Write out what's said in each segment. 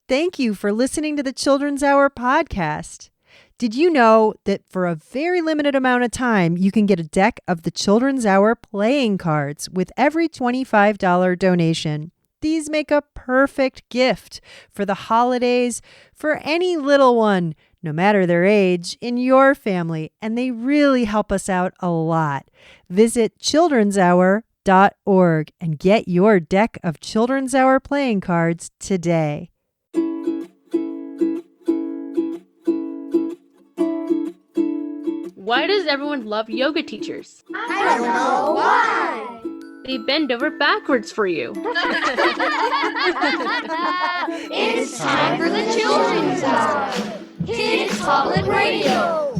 Thank you for listening to the Children's Hour podcast. Did you know that for a very limited amount of time, you can get a deck of the Children's Hour playing cards with every $25 donation? These make a perfect gift for the holidays for any little one, no matter their age, in your family, and they really help us out a lot. Visit childrenshour.org and get your deck of Children's Hour playing cards today. Why does everyone love yoga teachers? I don't know why. They bend over backwards for you. It's time for the Children's Hour. Kids Public Radio.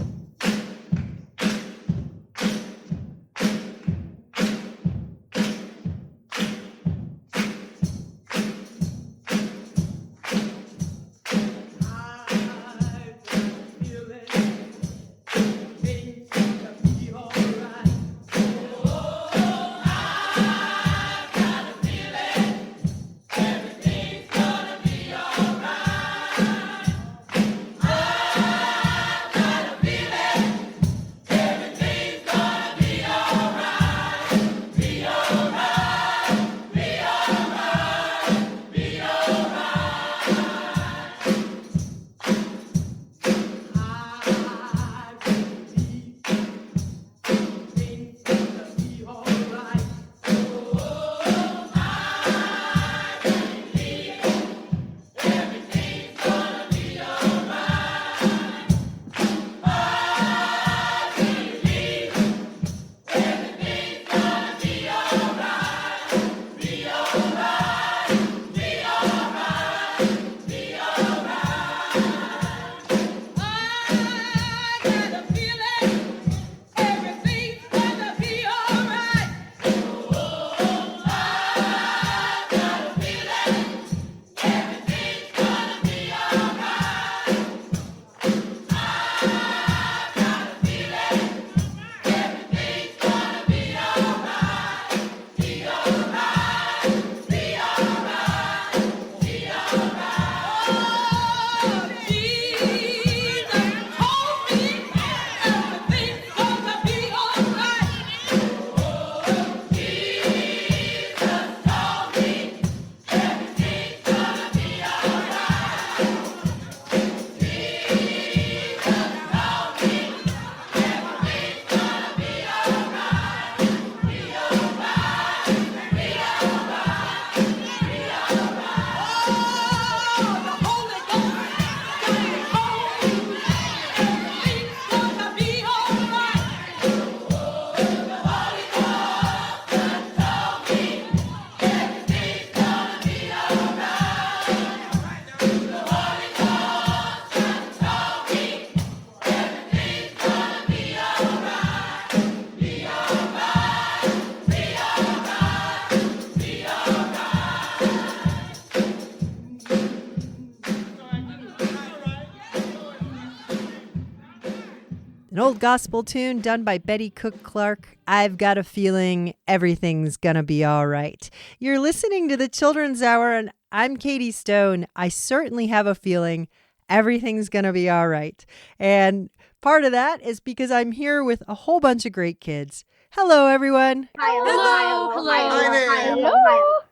An old gospel tune done by Betty Cook Clark. I've got a feeling everything's gonna be all right. You're listening to the Children's Hour, and I'm Katie Stone. I certainly have a feeling everything's gonna be all right. And part of that is because I'm here with a whole bunch of great kids. Hello, everyone. Hello.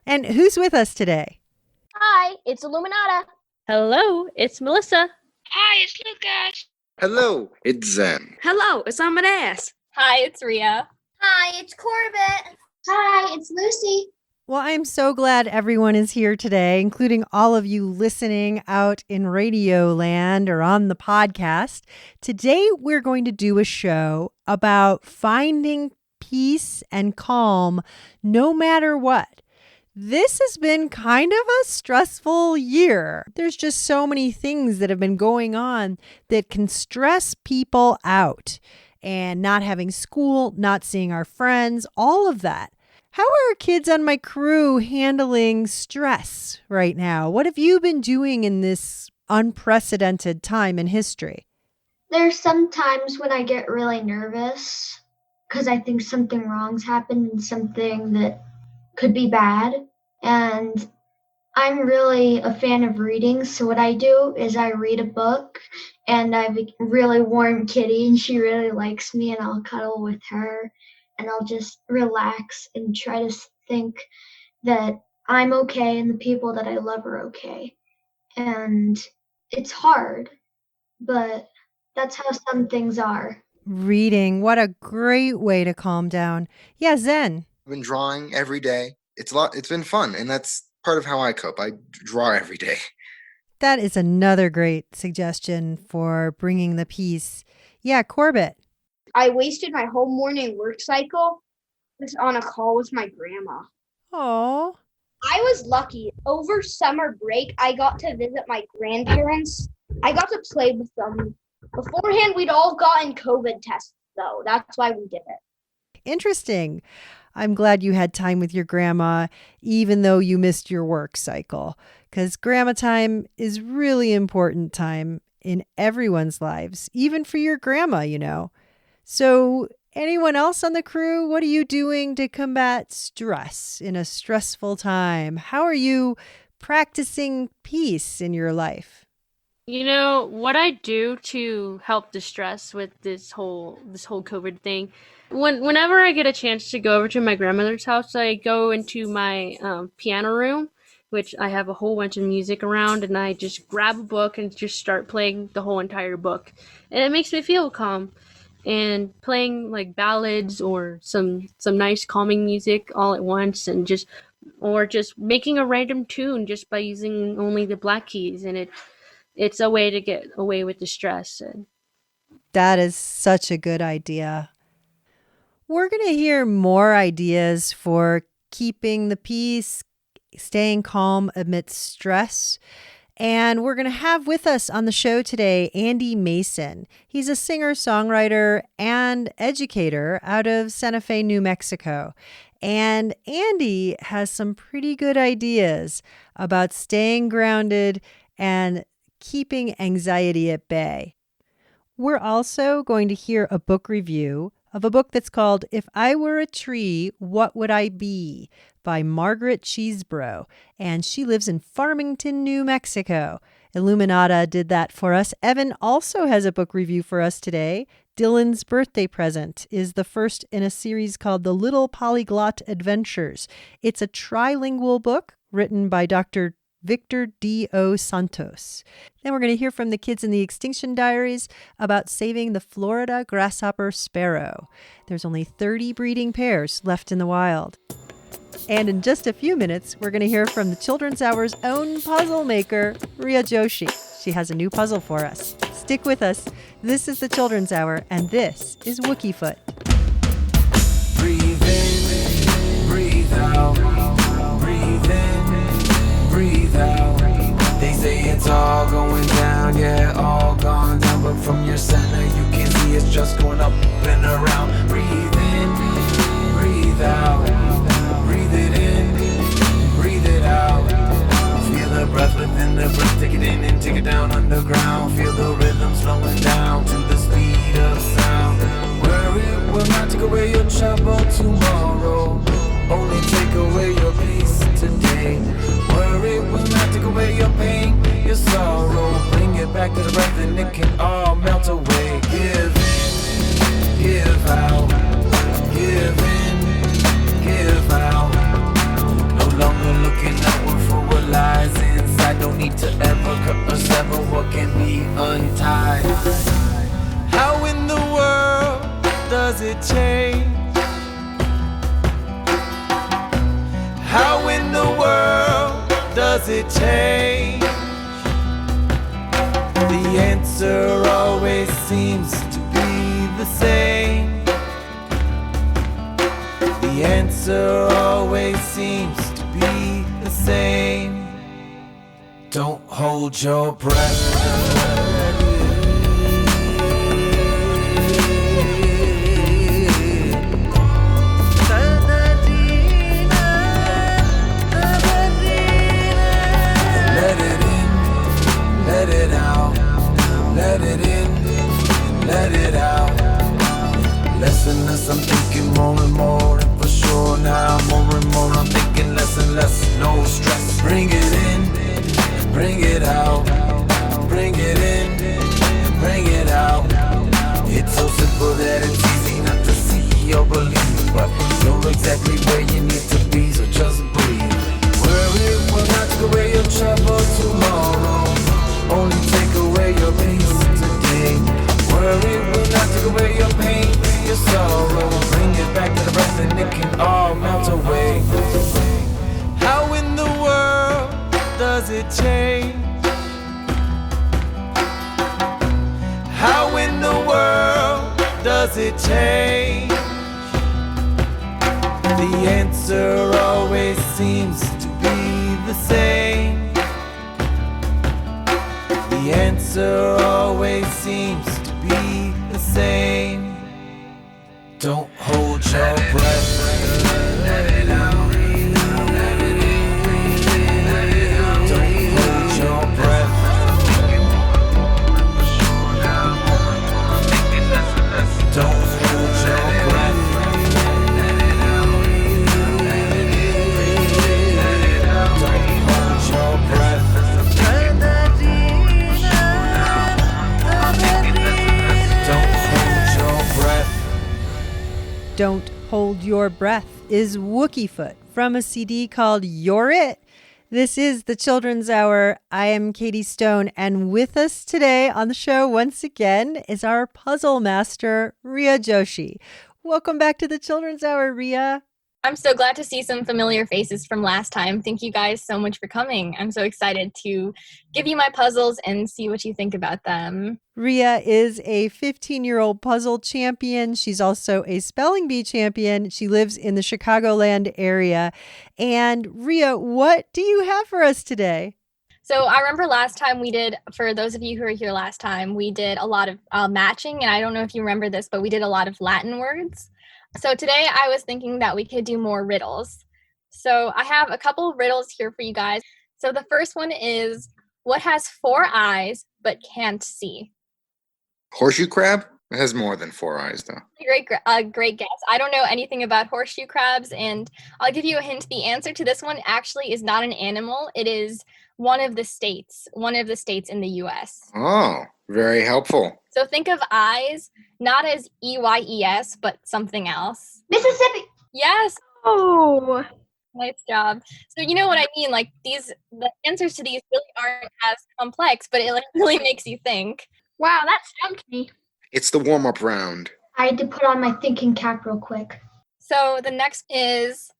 And who's with us today? Hi, it's Illuminata. Hello, it's Melissa. Hi, it's Lucas. Hello, it's Zen. Hello, it's Amadeus. Hi, it's Ria. Hi, it's Corbett. Hi, it's Lucy. Well, I'm so glad everyone is here today, including all of you listening out in Radio Land or on the podcast. Today, we're going to do a show about finding peace and calm no matter what. This has been kind of a stressful year. There's just so many things that have been going on that can stress people out. And not having school, not seeing our friends, all of that. How are kids on my crew handling stress right now? What have you been doing in this unprecedented time in history? There's some times when I get really nervous because I think something wrong's happened and something that could be bad. And I'm really a fan of reading, so what I do is I read a book, and I have a really warm kitty, and she really likes me, and I'll cuddle with her, and I'll just relax and try to think that I'm okay and the people that I love are okay. And it's hard, but that's how some things are. Reading, what a great way to calm down. Yeah, Zen. I've been drawing every day. It's been fun, and that's part of how I cope. I draw every day. That is another great suggestion for bringing the peace. Yeah, Corbett. I wasted my whole morning work cycle just on a call with my grandma. Oh, I was lucky. Over summer break, I got to visit my grandparents. I got to play with them. Beforehand, we'd all gotten COVID tests, though. That's why we did it. interesting. I'm glad you had time with your grandma, even though you missed your work cycle, because grandma time is really important time in everyone's lives, even for your grandma, you know. So anyone else on the crew, what are you doing to combat stress in a stressful time? How are you practicing peace in your life? You know, what I do to help distress with this whole COVID thing, whenever I get a chance to go over to my grandmother's house, I go into my piano room, which I have a whole bunch of music around, and I just grab a book and just start playing the whole entire book. And it makes me feel calm. And playing like ballads or some nice calming music all at once, and just making a random tune just by using only the black keys, and it's a way to get away with the stress. That is such a good idea. We're going to hear more ideas for keeping the peace, staying calm amidst stress. And we're going to have with us on the show today Andy Mason. He's a singer-songwriter and educator out of Santa Fe, New Mexico. And Andy has some pretty good ideas about staying grounded and keeping anxiety at bay. We're also going to hear a book review of a book that's called If I Were a Tree, What Would I Be? By Margaret Cheesebro, and she lives in Farmington, New Mexico. Illuminata did that for us. Evan also has a book review for us today. Dylan's Birthday Present is the first in a series called The Little Polyglot Adventures. It's a trilingual book written by Dr. Victor D.O. Santos. Then we're going to hear from the kids in the Extinction Diaries about saving the Florida grasshopper sparrow. There's only 30 breeding pairs left in the wild. And in just a few minutes, we're going to hear from the Children's Hour's own puzzle maker, Ria Joshi. She has a new puzzle for us. Stick with us. This is the Children's Hour, and this is Wookiefoot. Breathe in, breathe out. Breathe in, breathe out. They say it's all going down, yeah, all gone down. But from your center, you can see it's just going up and around. Breathe in, breathe out. Breathe it in, breathe it out. Feel the breath within the breath, take it in and take it down underground. Feel the rhythm slowing down to the speed of sound. Where it will not take away your trouble tomorrow, only take away your peace today. Where it will not take away your pain, your sorrow. Bring it back to the breath and it can all melt away. Give in, give out, give in, give out. No longer looking outward for what lies inside. Don't need to ever cut or sever what can be untied. How in the world does it change? How in the world does it change? The answer always seems to be the same. The answer always seems to be the same. Don't hold your breath. Let it out, let it in, let it out. Less and less I'm thinking more and more, and for sure now more and more I'm thinking less and less. No stress, bring it in. simple that it's easy not to see or believe. But you're exactly where you need to be, so just breathe. Worry will not take away your trouble tomorrow, only take away your peace today. Worry will not take away your pain, your sorrow. Bring it back to the breath and it can all melt away. How in the world does it change? How in the world does it change? The answer always seems to be the same. The answer always seems to be the same. Don't hold your breath. Let it out. Don't hold your breath. Don't hold your breath. Don't hold your breath. Don't hold your breath. Don't Hold Your Breath is Wookiefoot from a CD called You're It. This is the Children's Hour. I am Katie Stone, and with us today on the show once again is our puzzle master, Ria Joshi. Welcome back to the Children's Hour, Ria. I'm so glad to see some familiar faces from last time. Thank you guys so much for coming. I'm so excited to give you my puzzles and see what you think about them. Ria is a 15-year-old puzzle champion. She's also a spelling bee champion. She lives in the Chicagoland area. And Ria, what do you have for us today? So I remember last time we did, for those of you who were here last time, we did a lot of matching. And I don't know if you remember this, but we did a lot of Latin words. So today I was thinking that we could do more riddles. So I have a couple of riddles here for you guys. So the first one is, what has 4 eyes but can't see? Horseshoe crab? It has more than 4 eyes, though. Great guess. I don't know anything about horseshoe crabs, and I'll give you a hint. The answer to this one actually is not an animal. It is one of the states in the U.S. Oh, very helpful. So think of eyes, not as EYES, but something else. Mississippi. Yes. Oh, Nice job. So you know what I mean? Like the answers to these really aren't as complex, but it like really makes you think. wow, that stumped me. It's the warm-up round. I had to put on my thinking cap real quick. So the next is,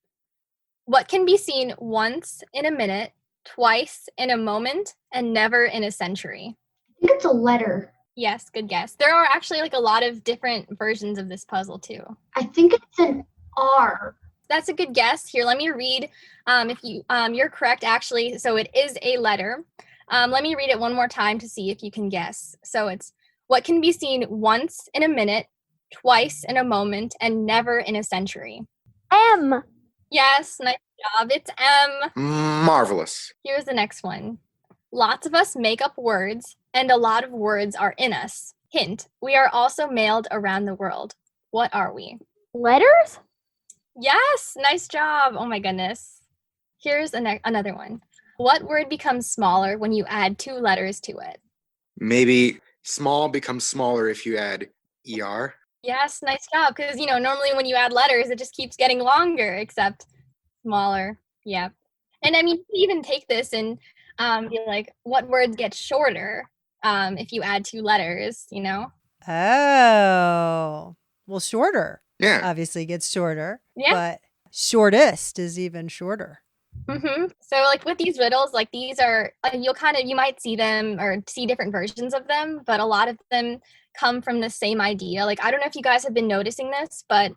what can be seen once in a minute, twice in a moment, and never in a century? I think it's a letter. Yes, good guess. There are actually like a lot of different versions of this puzzle too. I think it's an R. That's a good guess. Here, let me read. If you're correct actually. So it is a letter. Let me read it one more time to see if you can guess. So it's, what can be seen once in a minute, twice in a moment, and never in a century? M. Yes, nice job. It's M. Marvelous. Here's the next one. Lots of us make up words, and a lot of words are in us. Hint, we are also mailed around the world. What are we? Letters? Yes, nice job. Oh my goodness. Here's another one. What word becomes smaller when you add 2 letters to it? Maybe small becomes smaller if you add ER. Yes, nice job. Because, normally when you add letters, it just keeps getting longer, except smaller. Yeah. And I mean, you can even take this and be like, what words get shorter if you add 2 letters, Oh, well, shorter. Yeah. Obviously gets shorter. Yeah. But shortest is even shorter. Mm-hmm. So like with these riddles, like these are, you might see them or see different versions of them, but a lot of them come from the same idea. Like, I don't know if you guys have been noticing this, but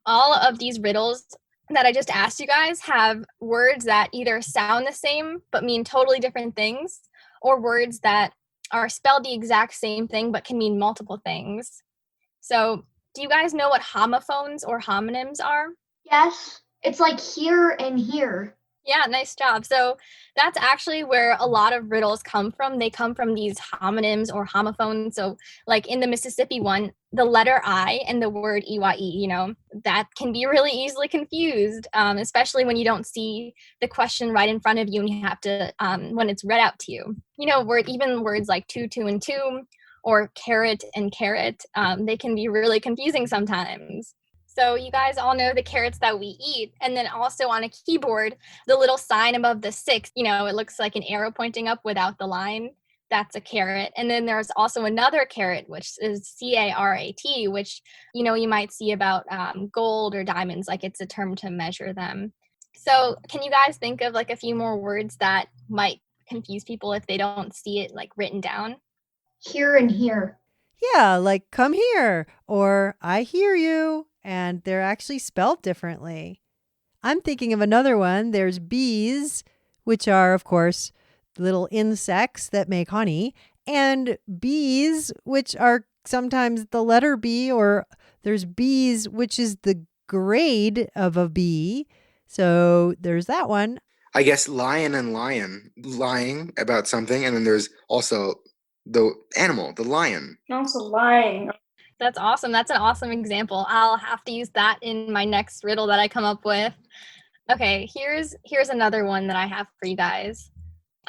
all of these riddles that I just asked you guys have words that either sound the same, but mean totally different things, or words that are spelled the exact same thing, but can mean multiple things. So do you guys know what homophones or homonyms are? Yes, it's like here and here. Yeah, nice job. So that's actually where a lot of riddles come from. They come from these homonyms or homophones. So like in the Mississippi one, the letter I and the word EYE, that can be really easily confused, especially when you don't see the question right in front of you and you have to, when it's read out to you. Even words like two and two, or carrot and carrot. They can be really confusing sometimes. So you guys all know the carrots that we eat. And then also on a keyboard, the little sign above the 6, it looks like an arrow pointing up without the line. That's a carat. And then there's also another carat, which is CARAT, which, you might see about gold or diamonds, like it's a term to measure them. So can you guys think of like a few more words that might confuse people if they don't see it like written down? Here and here. Yeah, like come here or I hear you. And they're actually spelled differently. I'm thinking of another one. There's bees, which are, of course, little insects that make honey, and bees, which are sometimes the letter B, or there's bees, which is the grade of a bee. So there's that one. I guess lion and lion, lying about something. And then there's also the animal, the lion. Also lying. That's awesome. That's an awesome example. I'll have to use that in my next riddle that I come up with. Okay, here's another one that I have for you guys.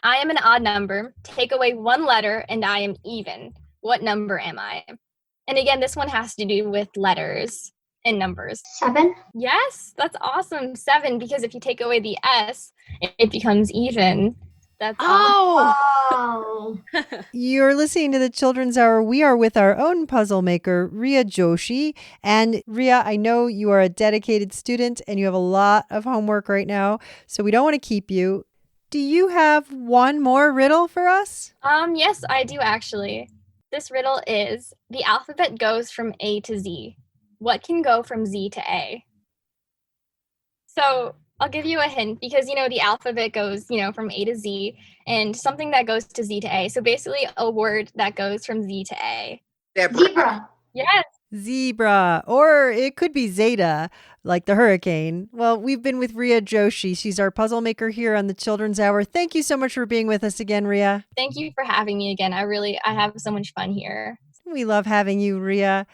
I am an odd number. Take away one letter and I am even. What number am I? And again, this one has to do with letters and numbers. 7. Yes, that's awesome. 7, because if you take away the S, it becomes even. That's Oh. You're listening to the Children's Hour. We are with our own puzzle maker, Ria Joshi. And Ria, I know you are a dedicated student and you have a lot of homework right now, so we don't want to keep you. Do you have one more riddle for us? Yes, I do actually. This riddle is, the alphabet goes from A to Z. What can go from Z to A? So I'll give you a hint because, the alphabet goes, from A to Z, and something that goes to Z to A. So basically a word that goes from Z to A. Zebra. Yes. Zebra. Or it could be Zeta, like the hurricane. Well, we've been with Ria Joshi. She's our puzzle maker here on the Children's Hour. Thank you so much for being with us again, Ria. Thank you for having me again. I have so much fun here. We love having you, Ria.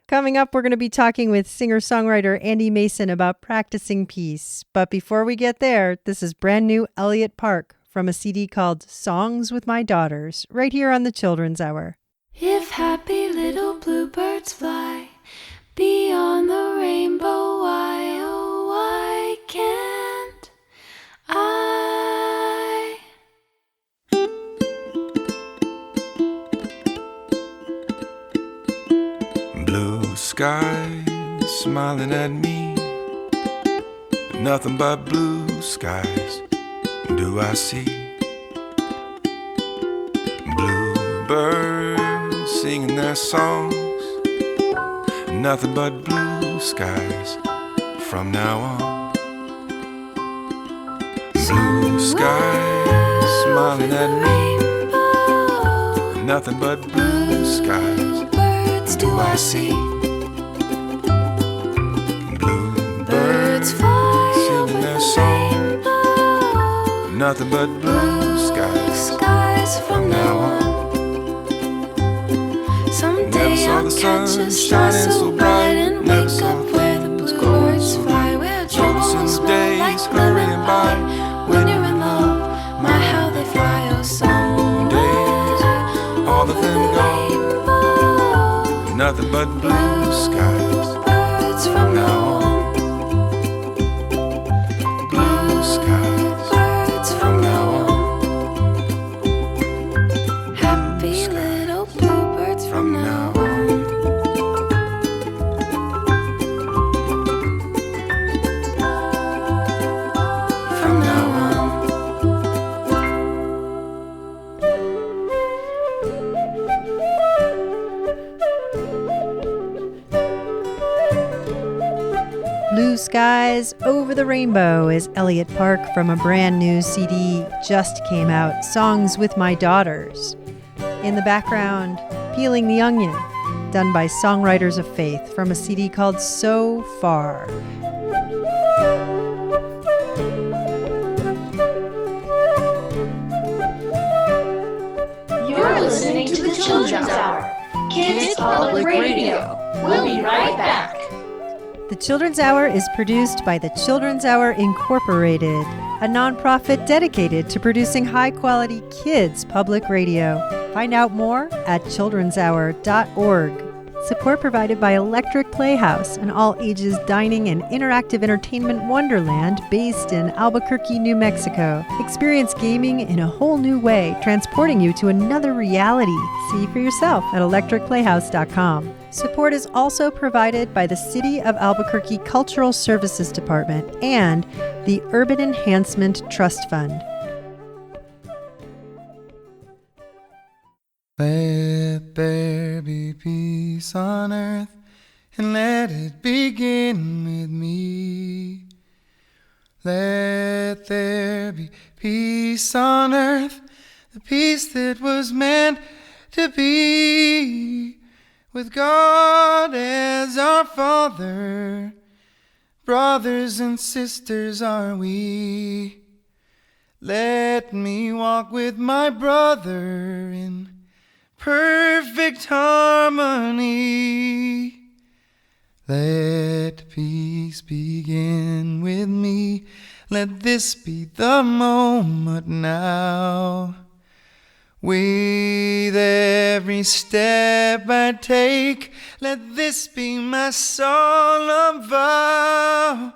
Coming up, we're going to be talking with singer-songwriter Andy Mason about practicing peace. But before we get there, this is brand new Elliott Park from a CD called Songs with My Daughters, right here on the Children's Hour. If happy little bluebirds fly beyond the rainbow, why, oh, why can't I? Blue sky smiling at me, nothing but blue skies do I see. Bluebirds singing their songs, nothing but blue skies from now on. Blue skies smiling at me, nothing but blue skies do I see. Bluebirds singing their songs, nothing but blue skies from now on. Someday I'll catch a star so bright and wake up where the bluebirds fly, where troubles smell like hurrying by. When you're in love, my how they fly. Oh, someday all of them gone, nothing but blue skies from now on. Blue skies from now on. Happy little bluebirds from now on. From now on. Blue Skies Over the Rainbow is Elliott Park from a brand new CD just came out, Songs with My Daughters. In the background, Peeling the Onion, done by Songwriters of Faith from a CD called So Far. You're listening to the Children's Hour, Kids Public Radio. We'll be right back. The Children's Hour is produced by the Children's Hour Incorporated, a nonprofit dedicated to producing high-quality kids' public radio. Find out more at childrenshour.org. Support provided by Electric Playhouse, an all-ages dining and interactive entertainment wonderland based in Albuquerque, New Mexico. Experience gaming in a whole new way, transporting you to another reality. See for yourself at electricplayhouse.com. Support is also provided by the City of Albuquerque Cultural Services Department and the Urban Enhancement Trust Fund. Let there be peace on earth, and let it begin with me. Let there be peace on earth, the peace that was meant to be. With God as our Father, brothers and sisters are we. Let me walk with my brother in perfect harmony. Let peace begin with me. Let this be the moment now. With every step I take, let this be my solemn vow.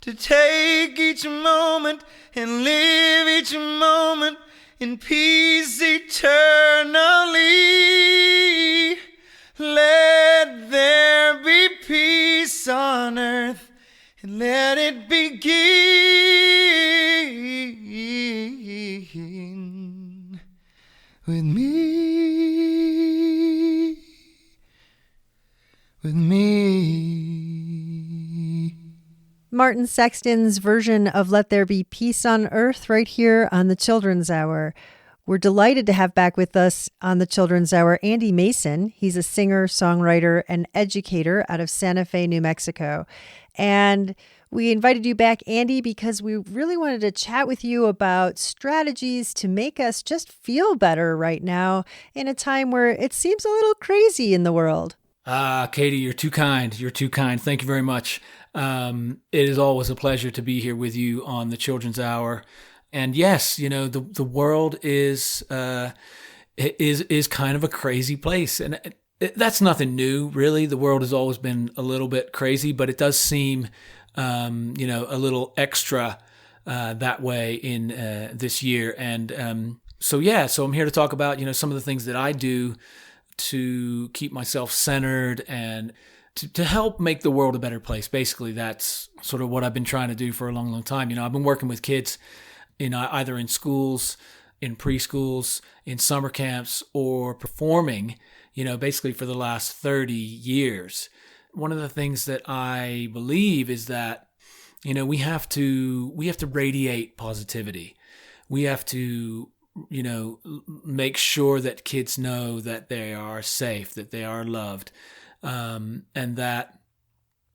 To take each moment and live each moment in peace eternally. Let there be peace on earth, and let it begin with me, with me. Martin Sexton's version of Let There Be Peace on Earth right here on the Children's Hour. We're delighted to have back with us on the Children's Hour Andy Mason. He's a singer, songwriter, and educator out of Santa Fe, New Mexico. And we invited you back, Andy, because we really wanted to chat with you about strategies to make us just feel better right now in a time where it seems a little crazy in the world. Katie, you're too kind. You're too kind. Thank you very much. It is always a pleasure to be here with you on the Children's Hour. And yes, you know, the world is kind of a crazy place. And that's nothing new, really. The world has always been a little bit crazy, but it does seem, a little extra that way in this year. And so I'm here to talk about, some of the things that I do to keep myself centered and to help make the world a better place. Basically, that's sort of what I've been trying to do for a long, long time. I've been working with kids either in schools, in preschools, in summer camps, or performing, basically for the last 30 years. One of the things that I believe is that, we have to radiate positivity. We have to, make sure that kids know that they are safe, that they are loved, and that,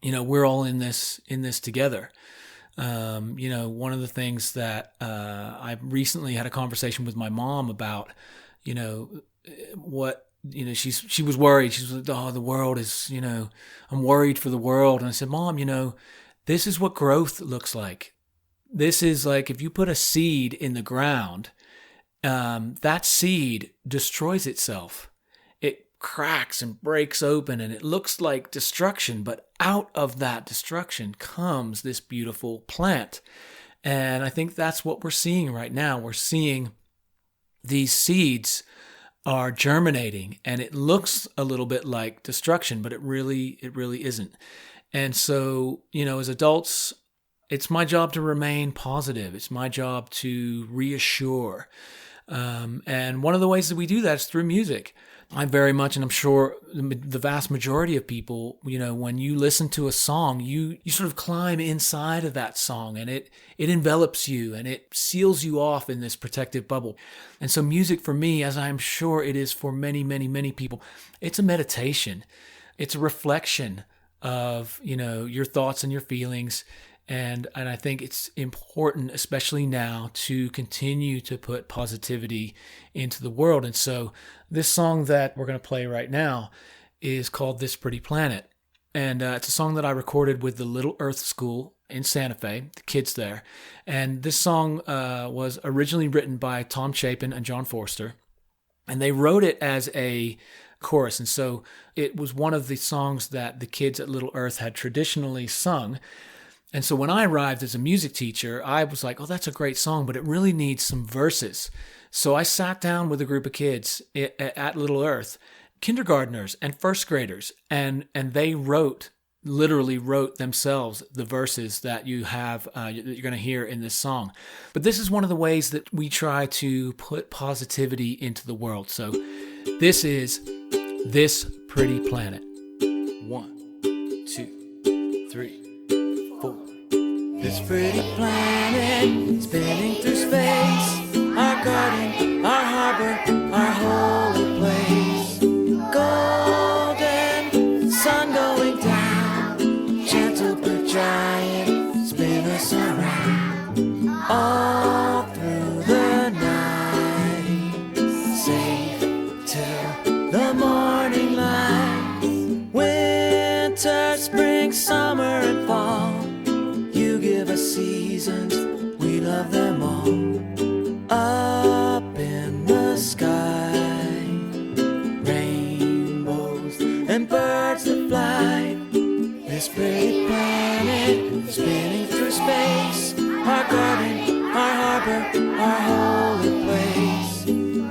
we're all in this together. One of the things that I recently had a conversation with my mom about, what, she was worried. She was like, oh, the world is, I'm worried for the world. And I said, Mom, this is what growth looks like. This is like if you put a seed in the ground, that seed destroys itself. It cracks and breaks open and it looks like destruction, but out of that destruction comes this beautiful plant. And I think that's what we're seeing right now. We're seeing these seeds are germinating and it looks a little bit like destruction, but it really isn't. And so, as adults, it's my job to remain positive. It's my job to reassure. And one of the ways that we do that is through music. I very much, and I'm sure the vast majority of people, when you listen to a song, you sort of climb inside of that song and it envelops you and it seals you off in this protective bubble. And so music for me, as I'm sure it is for many, many, many people, it's a meditation. It's a reflection of, your thoughts and your feelings. And I think it's important, especially now, to continue to put positivity into the world. And so this song that we're going to play right now is called This Pretty Planet. And it's a song that I recorded with the Little Earth School in Santa Fe, the kids there. And this song was originally written by Tom Chapin and John Forster. And they wrote it as a chorus. And so it was one of the songs that the kids at Little Earth had traditionally sung. And so when I arrived as a music teacher, I was like, oh, that's a great song, but it really needs some verses. So I sat down with a group of kids at Little Earth, kindergartners and first graders, and they literally wrote themselves the verses that you have, that you're going to hear in this song. But this is one of the ways that we try to put positivity into the world. So this is This Pretty Planet. 1, 2, 3, 4. This pretty planet spinning through space, our garden, our harbor, our holy place. Golden sun going down, gentle blue giant, spin us around. All through the night, safe till the morning light. Winter, spring, summer, and fall, you give us seasons, we love them all. Up in the sky, rainbows and birds that fly. This pretty planet spinning through space, our garden, our harbor, our holy place.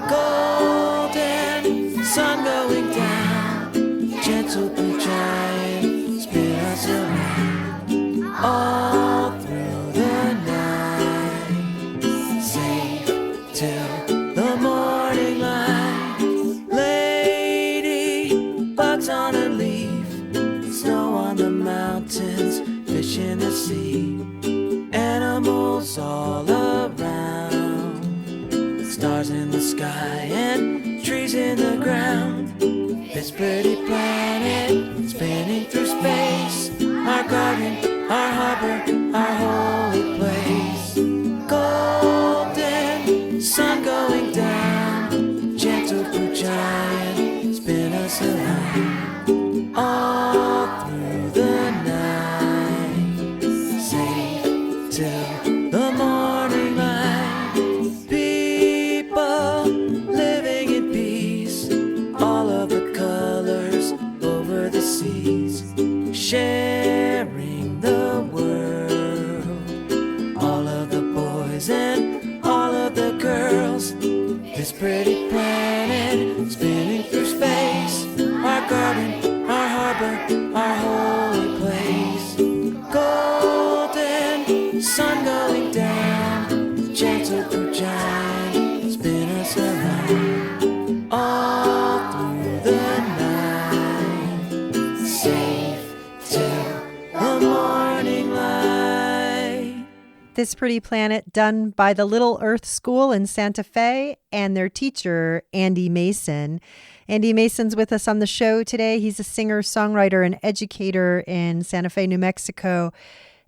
Golden sun going down, gentle blue giant, spin us around. All through the night, safe till the morning light. Lady, bugs on a leaf, snow on the mountains, fish in the sea, animals all around, stars in the sky and trees in the ground. This pretty planet spinning through space, our garden, our harbor, our holy place. Golden sun going down, gentle blue giant, spin us around. All through the night, safe till the morning light. People living in peace, all of the colors over the seas, sharing the world, all of the boys and all of the girls. This pretty planet spinning through space, our garden, our harbor, our holy place. Golden sun going down, gentle blue giant, spin us around. All through the night, safe till the morning light. This Pretty Planet, done by the Little Earth School in Santa Fe and their teacher, Andy Mason. Andy Mason's with us on the show today. He's a singer, songwriter, and educator in Santa Fe, New Mexico.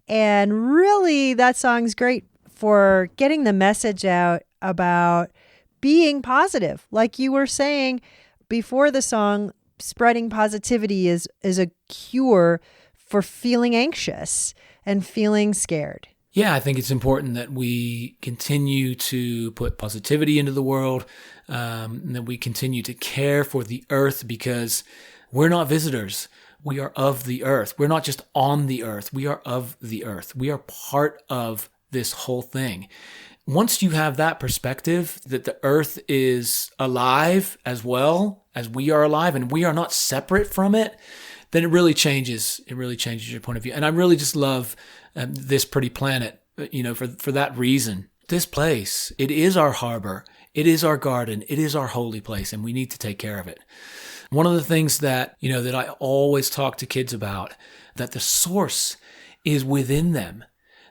And really, that song's great for getting the message out about being positive. Like you were saying before the song, spreading positivity is a cure for feeling anxious and feeling scared. Yeah, I think it's important that we continue to put positivity into the world, and that we continue to care for the earth, because we're not visitors. We are of the earth. We're not just on the earth. We are of the earth. We are part of this whole thing. Once you have that perspective that the earth is alive as well as we are alive and we are not separate from it, then it really changes. It really changes your point of view. And I really just love This Pretty Planet, for that reason. This place, it is our harbor. It is our garden. It is our holy place, and we need to take care of it. One of the things that I always talk to kids about, that the source is within them.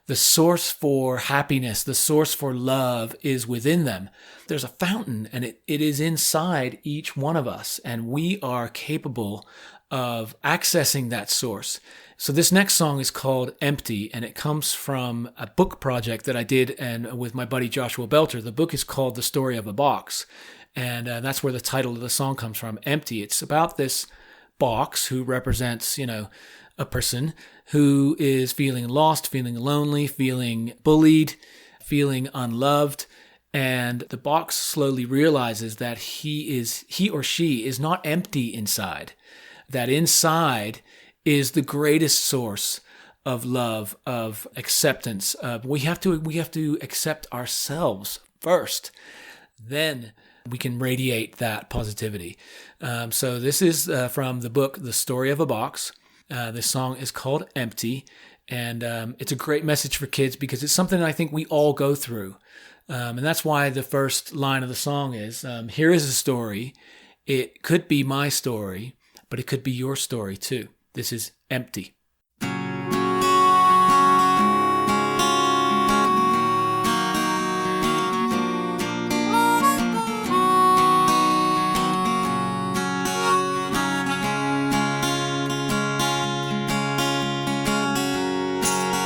The source for happiness, the source for love is within them. There's a fountain, and it is inside each one of us, and we are capable of accessing that source. So this next song is called Empty, and it comes from a book project that I did with my buddy Joshua Belter. The book is called The Story of a Box, and that's where the title of the song comes from, Empty. It's about this box who represents, a person who is feeling lost, feeling lonely, feeling bullied, feeling unloved, And the box slowly realizes that he or she is not empty inside, that inside is the greatest source of love, of acceptance. We have to accept ourselves first. Then we can radiate that positivity. So this is from the book, The Story of a Box. This song is called Empty. And it's a great message for kids because it's something I think we all go through. And that's why the first line of the song is, here is a story. It could be my story, but it could be your story too. This is Empty.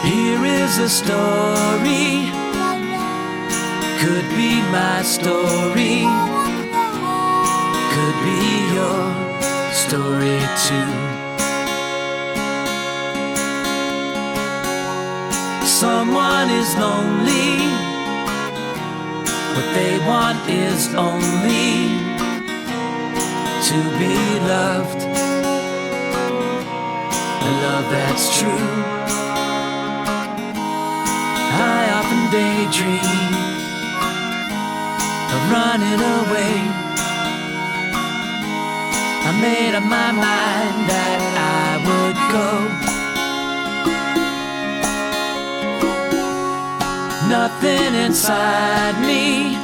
Here is a story, could be my story, could be your story too. Someone is lonely, what they want is only to be loved, a love that's true. I often daydream of running away. I made up my mind that I would go. Nothing inside me,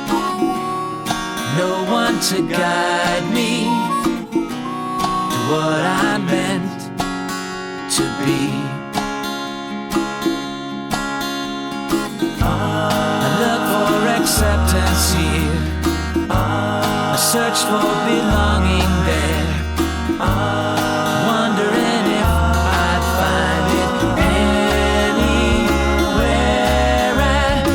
no one to guide me to what I'm meant to be. I look for acceptance here, I search for belonging there, wondering if I'd find it anywhere at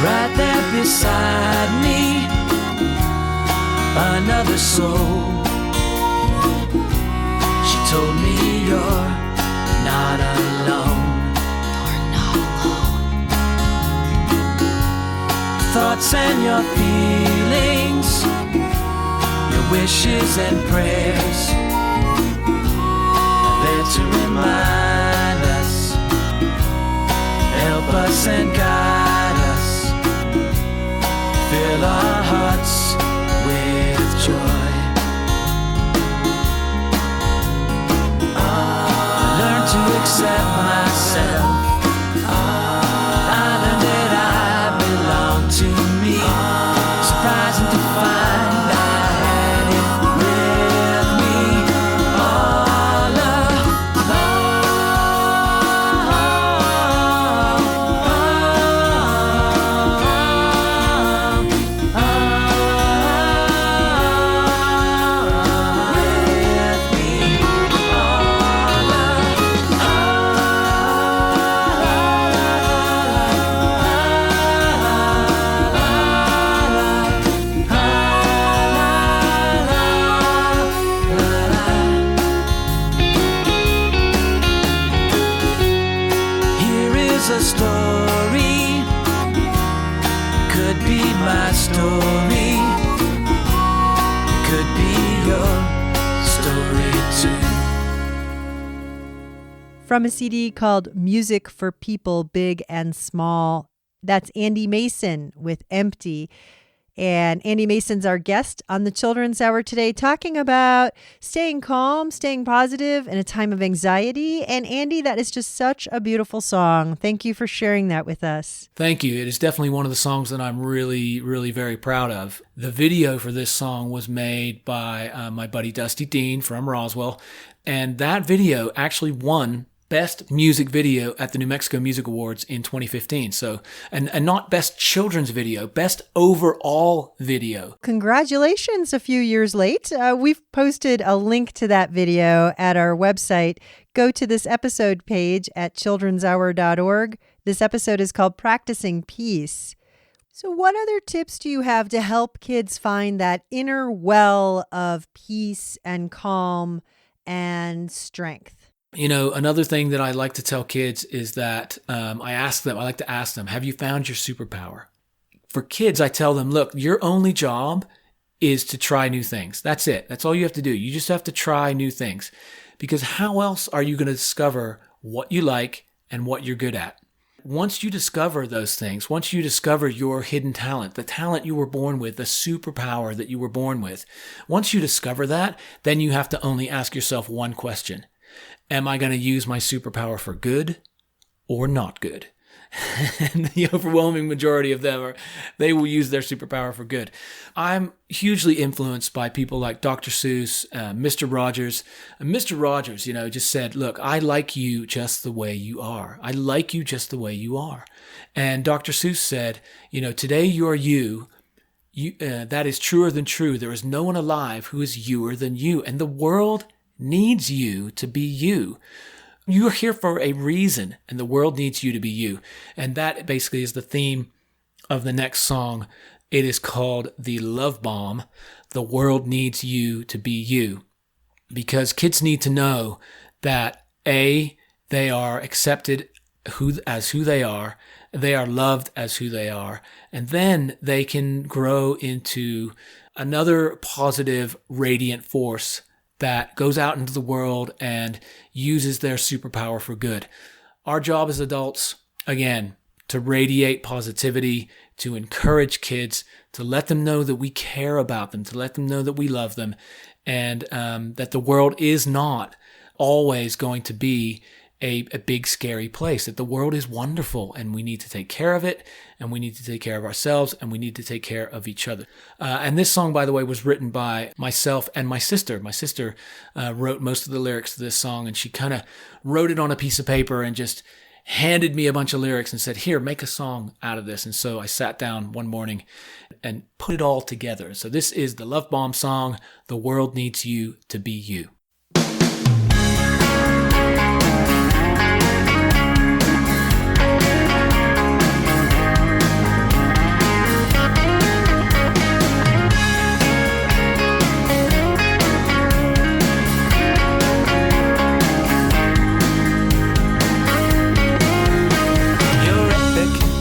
right there beside me, another soul. She told me you're not alone. You're not alone. Thoughts and your feelings, your wishes and prayers, are there to remind us, help us and guide us, fill our hearts with joy. Learn to accept myself. I learned that I belong to me. Surprising to find I had it with me all a story, could be my story, could be your story too. From a CD called Music for People Big and Small. That's Andy Mason with Empty. And Andy Mason's our guest on the Children's Hour today, talking about staying calm, staying positive in a time of anxiety. And Andy, that is just such a beautiful song. Thank you for sharing that with us. Thank you. It is definitely one of the songs that I'm really, really very proud of. The video for this song was made by my buddy Dusty Dean from Roswell. And that video actually won Best Music Video at the New Mexico Music Awards in 2015. So, and not Best Children's Video, Best Overall Video. Congratulations, a few years late. We've posted a link to that video at our website. Go to this episode page at childrenshour.org. This episode is called Practicing Peace. So what other tips do you have to help kids find that inner well of peace and calm and strength? You know, another thing that I like to tell kids is that I like to ask them, have you found your superpower? For kids, I tell them, look, your only job is to try new things. That's it. That's all you have to do. You just have to try new things. Because how else are you going to discover what you like and what you're good at? Once you discover those things, once you discover your hidden talent, the talent you were born with, the superpower that you were born with, once you discover that, then you have to only ask yourself one question. Am I going to use my superpower for good or not good? And the overwhelming majority of them they will use their superpower for good. I'm hugely influenced by people like Dr. Seuss, Mr. Rogers. Mr. Rogers, just said, look, I like you just the way you are. I like you just the way you are. And Dr. Seuss said, today you are you. That is truer than true. There is no one alive who is youer than you. And the world needs you to be you. You're here for a reason, and the world needs you to be you. And that basically is the theme of the next song. It is called The Love Bomb. The world needs you to be you. Because kids need to know that A, they are accepted as who they are loved as who they are, and then they can grow into another positive, radiant force that goes out into the world and uses their superpower for good. Our job as adults, again, to radiate positivity, to encourage kids, to let them know that we care about them, to let them know that we love them, and that the world is not always going to be a big, scary place, that the world is wonderful and we need to take care of it, and we need to take care of ourselves, and we need to take care of each other. And this song, by the way, was written by myself and my sister. My sister wrote most of the lyrics to this song, and she kind of wrote it on a piece of paper and just handed me a bunch of lyrics and said, here, make a song out of this. And so I sat down one morning and put it all together. So this is the Love Bomb song, The World Needs You to Be You.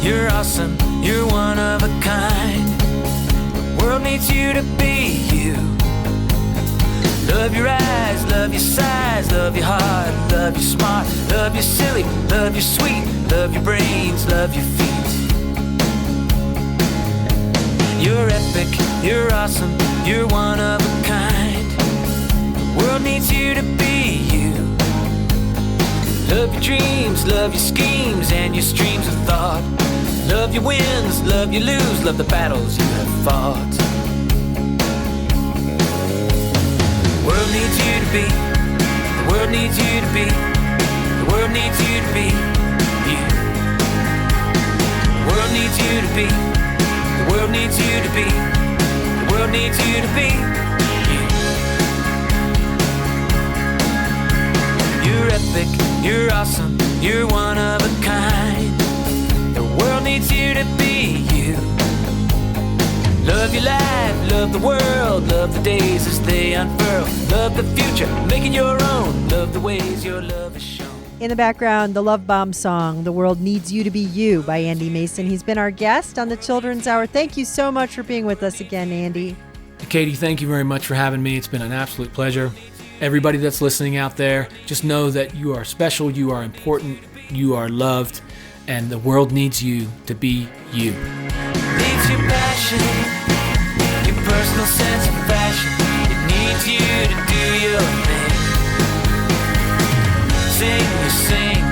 You're awesome, you're one of a kind. The world needs you to be you. Love your eyes, love your size, love your heart, love your smart, love your silly, love your sweet, love your brains, love your feet. You're epic, you're awesome, you're one of a kind. The world needs you to be you. Love your dreams, love your schemes and your streams of thought. Love your wins, love your lose, love the battles you have fought. The world needs you to be, the world needs you to be, the world needs you to be you. The world needs you to be, the world needs you to be, the world needs you to be you. You're epic, you're awesome, you're one of a kind. The world needs you to be you. Love your life, love the world, love the days as they unfurl. Love the future, make it your own. Love the ways your love is shown. In the background, the Love Bomb song, The World Needs You to Be You by Andy Mason. He's been our guest on the Children's Hour. Thank you so much for being with us again, Andy. Katie, thank you very much for having me. It's been an absolute pleasure. Everybody that's listening out there, just know that you are special, you are important, you are loved, and the world needs you to be you. Needs your passion, your personal sense of fashion. It needs you to do your thing. Sing, you sing,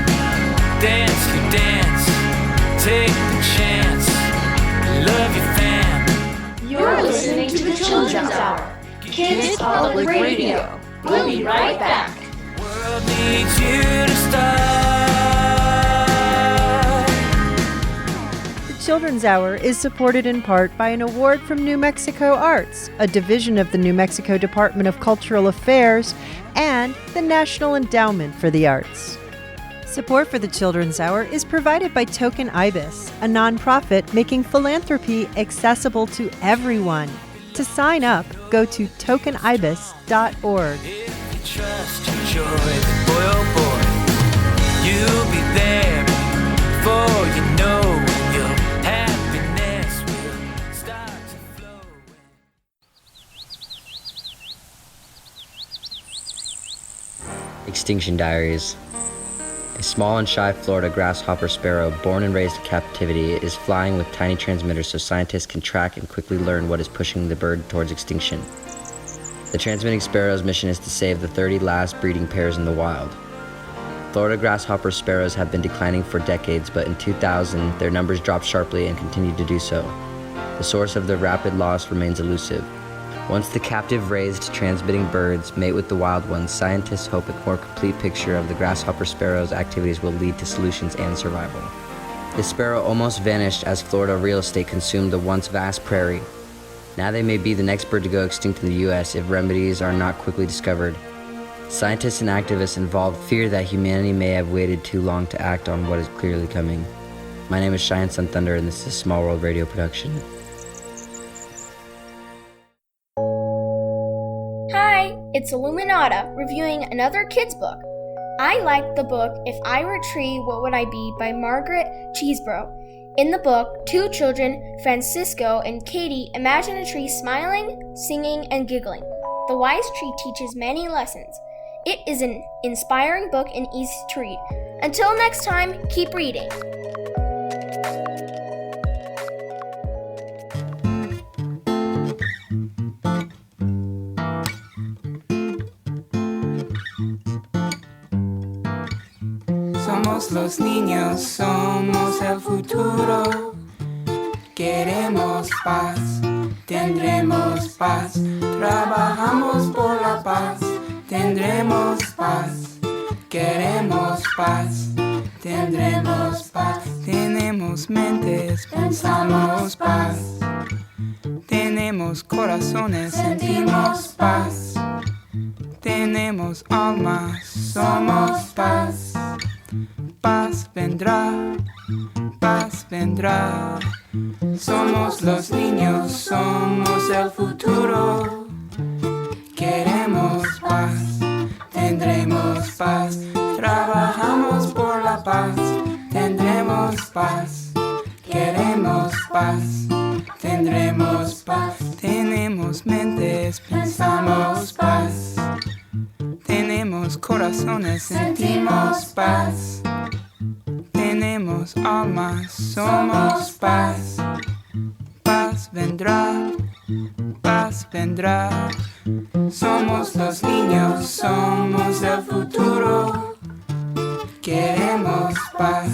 dance, you dance. Take the chance, love your fam. You're listening to the Children's Hour, Kids Public Radio. We'll be right back. World world needs you to start. The Children's Hour is supported in part by an award from New Mexico Arts, a division of the New Mexico Department of Cultural Affairs, and the National Endowment for the Arts. Support for the Children's Hour is provided by Token Ibis, a nonprofit making philanthropy accessible to everyone. To sign up, go to tokenibis.org. If you trust your joy, then boy oh boy, you'll be there before you know when your happiness will start to flow. Extinction Diaries. A small and shy Florida grasshopper sparrow, born and raised in captivity, is flying with tiny transmitters so scientists can track and quickly learn what is pushing the bird towards extinction. The transmitting sparrow's mission is to save the 30 last breeding pairs in the wild. Florida grasshopper sparrows have been declining for decades, but in 2000, their numbers dropped sharply and continue to do so. The source of the rapid loss remains elusive. Once the captive raised transmitting birds mate with the wild ones, scientists hope a more complete picture of the grasshopper sparrow's activities will lead to solutions and survival. This sparrow almost vanished as Florida real estate consumed the once vast prairie. Now they may be the next bird to go extinct in the U.S. if remedies are not quickly discovered. Scientists and activists involved fear that humanity may have waited too long to act on what is clearly coming. My name is Cheyenne Sun Thunder, and this is a Small World Radio production. Hi, it's Illuminata reviewing another kids' book. I liked the book If I Were a Tree, What Would I Be by Margaret Cheeseborough. In the book, two children, Francisco and Katie, imagine a tree smiling, singing, and giggling. The wise tree teaches many lessons. It is an inspiring book and easy to read. Until next time, keep reading. Somos los niños, somos el futuro. Queremos paz, tendremos paz. Trabajamos por la paz, tendremos paz. Queremos paz, tendremos paz. Tenemos mentes, pensamos paz. Tenemos corazones, sentimos paz. Tenemos almas, somos paz. Paz vendrá, paz vendrá. Somos los niños, somos el futuro. Queremos paz, tendremos paz. Trabajamos por la paz, tendremos paz. Queremos paz, tendremos paz. Tenemos mentes, pensamos paz. Tenemos corazones, sentimos paz. Tenemos almas, somos paz. Paz vendrá, paz vendrá. Somos los niños, somos el futuro. Queremos paz,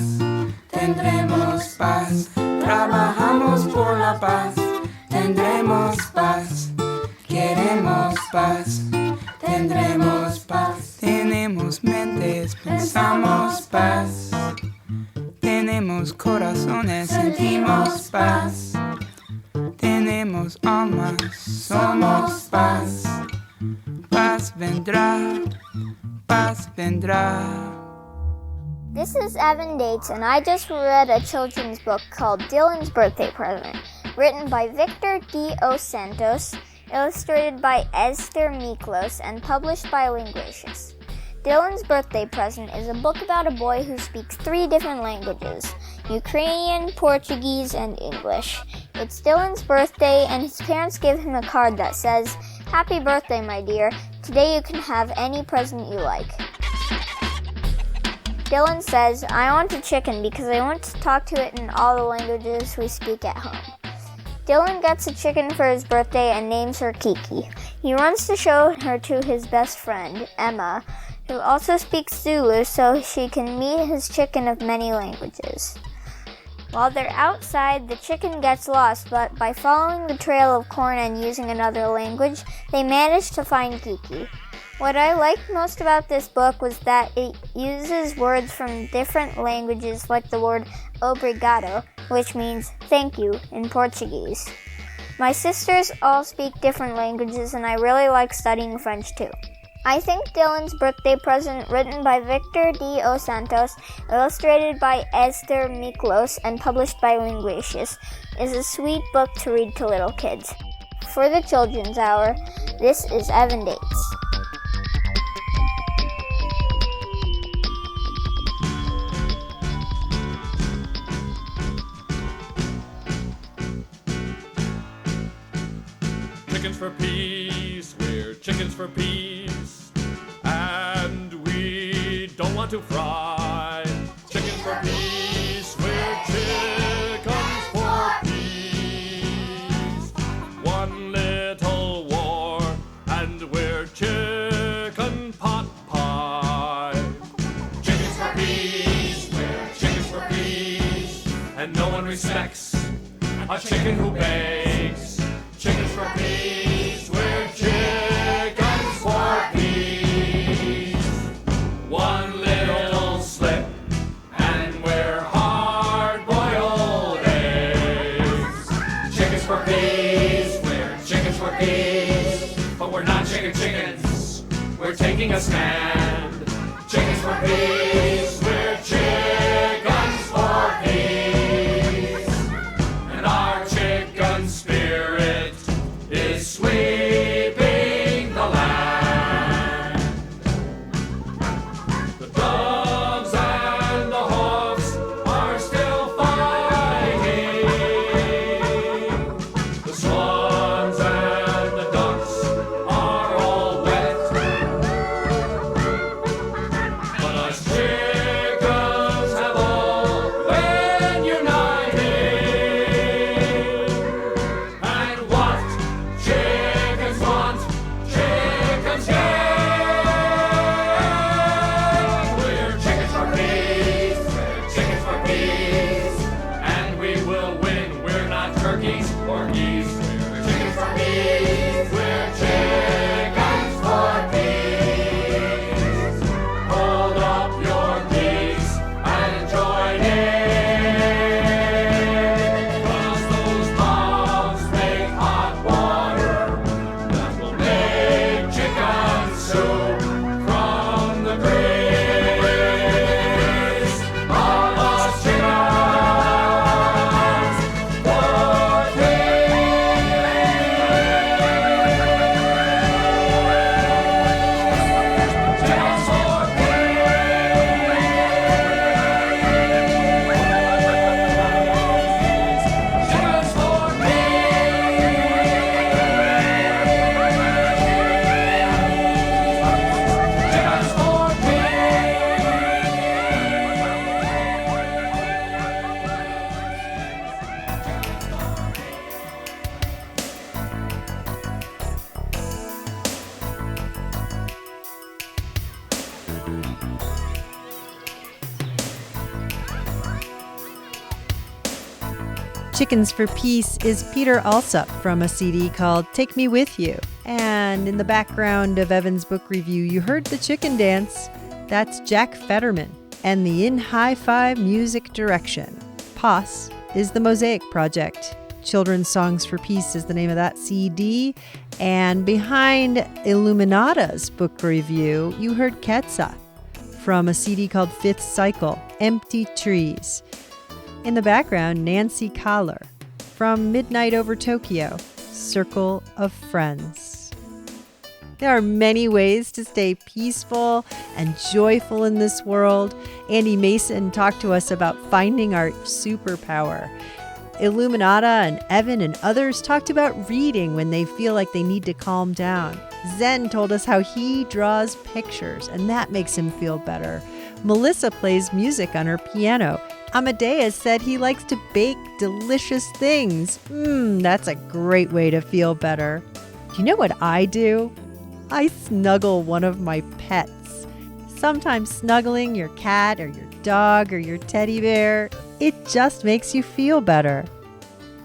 tendremos paz. Trabajamos por la paz, tendremos paz. Queremos paz, tendremos paz. Tenemos mentes, pensamos paz. Tenemos corazones, sentimos paz. Tenemos almas, somos paz. Paz vendrá, paz vendrá. This is Evan Dates, and I just read a children's book called Dylan's Birthday Present, written by Victor D. O. Santos, illustrated by Esther Miklos, and published by Linguacious. Dylan's Birthday Present is a book about a boy who speaks 3 different languages, Ukrainian, Portuguese, and English. It's Dylan's birthday, and his parents give him a card that says, "Happy birthday, my dear. Today you can have any present you like." Dylan says, "I want a chicken because I want to talk to it in all the languages we speak at home." Dylan gets a chicken for his birthday and names her Kiki. He runs to show her to his best friend, Emma, who also speaks Zulu, so she can meet his chicken of many languages. While they're outside, the chicken gets lost, but by following the trail of corn and using another language, they manage to find Kiki. What I liked most about this book was that it uses words from different languages, like the word obrigado, which means thank you in Portuguese. My sisters all speak different languages, and I really like studying French too. I think Dylan's Birthday Present, written by Victor D.O. Santos, illustrated by Esther Miklos, and published by Linguacious, is a sweet book to read to little kids. For the Children's Hour, this is Evan Dates. Chickens for peace, we're chickens for peace. And we don't want to fry. Chickens for peace, we're chickens for peace. One little war, and we're chicken pot pie. Chickens for peace, we're chickens for peace. And no one respects a chicken who begs. Chickens for peace, we're chickens for peace. One little slip, and we're hard-boiled eggs. Chickens for peace, we're chickens for peace. But we're not chickens, we're taking a stand. Chickens for peace, we're chickens for peace. And our chicken spirit is sweeping the land. The doves and the hawks are still fighting. The swans and the ducks are all wet. But us chickens have all been united. And what chickens want, chickens get. We're chickens for peace, we're chickens for peace. And we will win, we're not turkeys or geese. We're chickens for peace, we're chickens for peace. Hold up your peace and join in. 'Cause those bombs make hot water that will make chicken soup from the grease. All us chickens for peace. Chickens for peace. Chickens for Chickens for Peace is Peter Alsop from a CD called Take Me With You. And in the background of Evan's book review, you heard the chicken dance. That's Jack Fetterman and the In High Five music direction. POS is the Mosaic Project. Children's Songs for Peace is the name of that CD. And behind Illuminata's book review, you heard Quetzal from a CD called Fifth Cycle, Empty Trees. In the background, Nancy Collar from Midnight Over Tokyo, Circle of Friends. There are many ways to stay peaceful and joyful in this world. Andy Mason talked to us about finding our superpower. Illuminata and Evan and others talked about reading when they feel like they need to calm down. Zen told us how he draws pictures, and that makes him feel better. Melissa plays music on her piano. Amadeus said he likes to bake delicious things. That's a great way to feel better. Do you know what I do? I snuggle one of my pets. Sometimes snuggling your cat or your dog or your teddy bear, it just makes you feel better.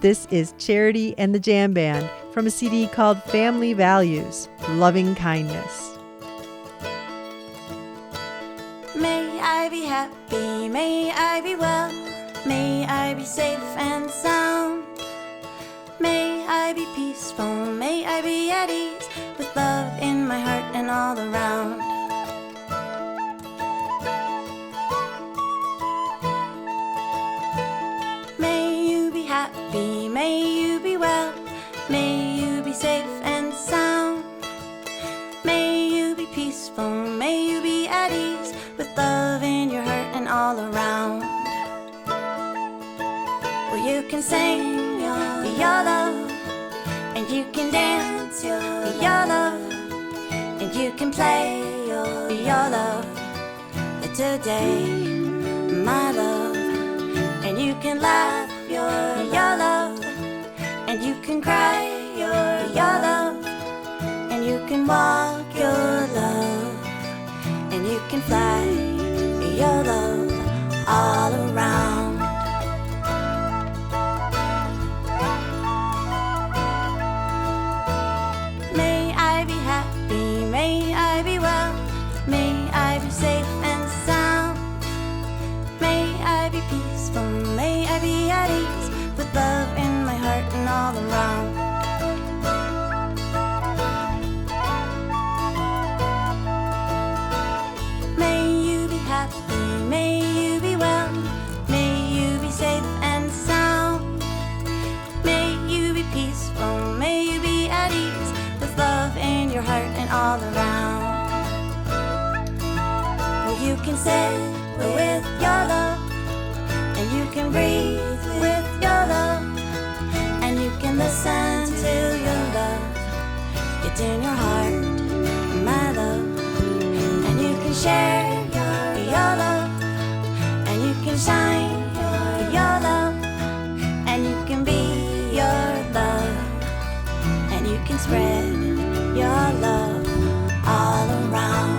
This is Charity and the Jam Band from a CD called Family Values, Loving Kindness. I be happy, may I be well, may I be safe and sound. May I be peaceful, may I be at ease, with love in my heart and all around. May you be happy, may you be well, may you be safe and sound. May you be peaceful, may you be at ease, with love in your heart and all around. Well, you can sing your love, and you can dance your love, and you can play your love today, my love. And you can laugh your love, and you can cry your love, and you can walk your love, and you can fly your love all around. May I be happy, may I be well, may I be safe and sound. May I be peaceful, may I be at ease, with love in my heart and all around. May you be happy, may you be well, may you be safe and sound. May you be peaceful, may you be at ease, with love in your heart and all around. Well, you can sit with your love, and you can breathe with your love, and you can listen to your love. It's in your heart, my love, and you can share your love, and you can shine your love, and you can be your love, and you can spread your love all around.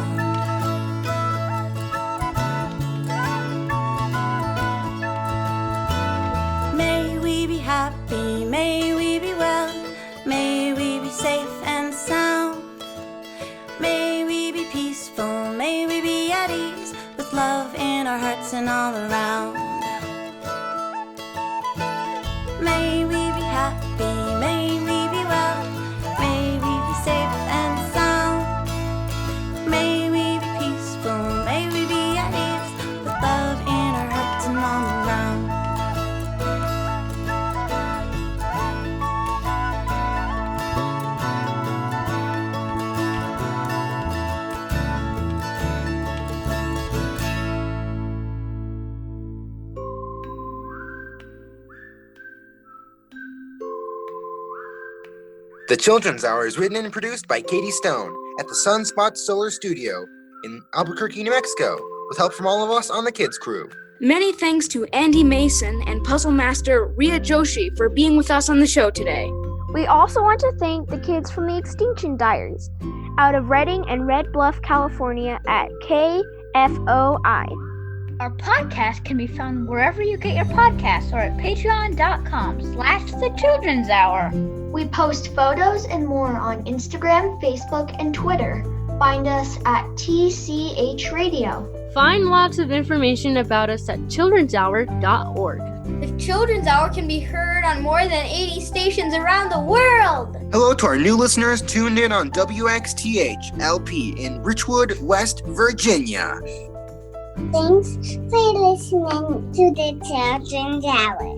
May we be happy, may we be well, may we be safe and sound. May we be peaceful, may we be at ease, with love in our hearts and all around. May we be happy, may we be well, may we be safe and sound. May we be peaceful, may we be at ease, with love in our hearts and all around. The Children's Hour is written and produced by Katie Stone at the Sunspot Solar Studio in Albuquerque, New Mexico, with help from all of us on the kids crew. Many thanks to Andy Mason and puzzle master Ria Joshi for being with us on the show today. We also want to thank the kids from the Extinction Diaries out of Redding and Red Bluff, California at KFOI. Our podcast can be found wherever you get your podcasts or at patreon.com/The Children's Hour. We post photos and more on Instagram, Facebook, and Twitter. Find us at TCH Radio. Find lots of information about us at childrenshour.org. The Children's Hour can be heard on more than 80 stations around the world. Hello to our new listeners tuned in on WXTH LP in Richwood, West Virginia. Thanks for listening to the Children's Hour.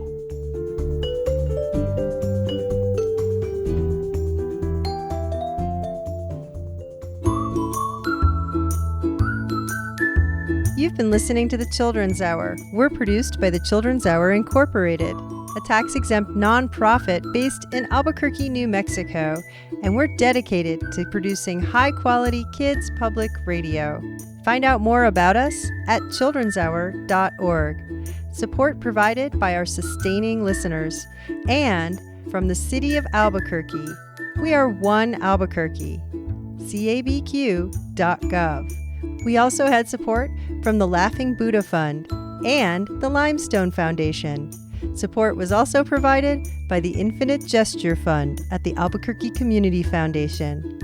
You've been listening to The Children's Hour. We're produced by The Children's Hour Incorporated, a tax-exempt nonprofit based in Albuquerque, New Mexico, and we're dedicated to producing high-quality kids public radio. Find out more about us at childrenshour.org. Support provided by our sustaining listeners and from the city of Albuquerque. We are One Albuquerque, cabq.gov. We also had support from the Laughing Buddha Fund and the Limestone Foundation. Support was also provided by the Infinite Gesture Fund at the Albuquerque Community Foundation.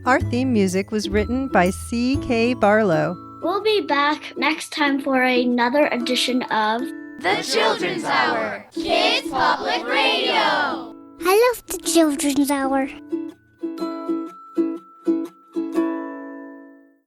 Our theme music was written by C.K. Barlow. We'll be back next time for another edition of The Children's Hour, Kids Public Radio. I love the Children's Hour.